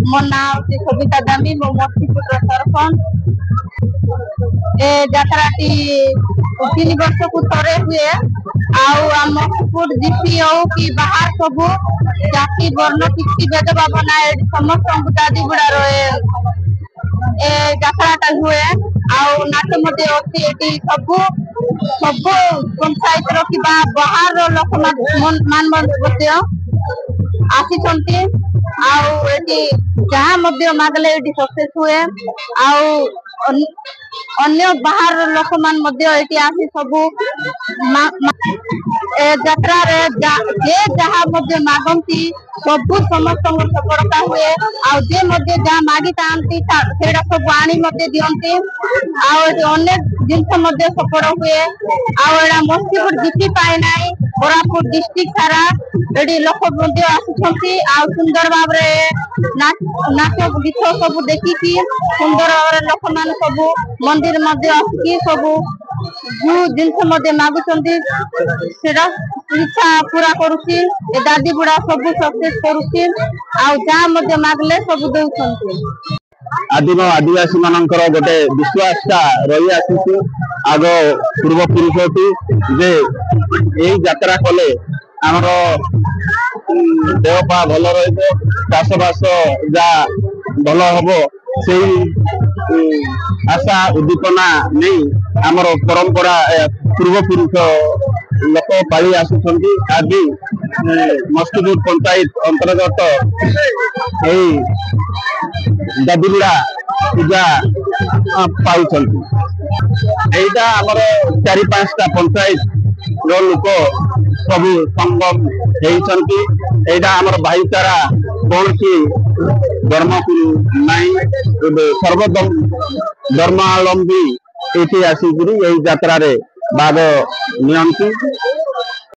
मो ना सबिता दामी मो मस्तीपुर सरपंच ए जात्राटी 3 वर्ष को थरे हुए आम जीपी हो कि बाहर सब जाति वर्ण किसी भेदभाव ना समस्त दादी बुढ़ा रहे जात्राटा हुए नाच अच्छी सब सब पंचायत कि बाहर लोक मान आसी जहाँ मागले सक्सेस हुए अन्य बाहर लोक मान आसी सब यात्रा जे जहाँ मागती सब समस्त सफलता हुए जे जहाँ मागी था सब आनी दिखती अनेक जिनस सफल हुए मस्तीपुर जीती पाए ना कोरापुट डिस्ट्रिक्ट सारा ये लोक आसुंच सुंदर भाव नाच गीत सब देखिकी सुंदर भाव लोक मान सब मंदिर आसिकी सब जो जिनस मागुंट इच्छा पूरा करुच्ची दादी बुढ़ा सब सक्सेस करुच्ची जहाँ मागले सब दौरान आदिम आदिवासी मानकर गोटे विश्वास रही आसी आग पूर्व पुरुष जे यही यात्रा कले आमर देहपा भल रस बास जा भल हम से आशा उद्दीपना नहीं आमर परंपरा पूर्व पुरुष लोक पाली आसुंच आज मस्तीपुर पंचायत अंतर्गत दादीबुढ़ा पूजा पाइटा आमर 4-5टा पंचायत लोक सब संगम होती आमर भाईचारा कौन सी धर्म को नहीं सर्वधर्मावलंबी ये आसिक यात्रा भाग नि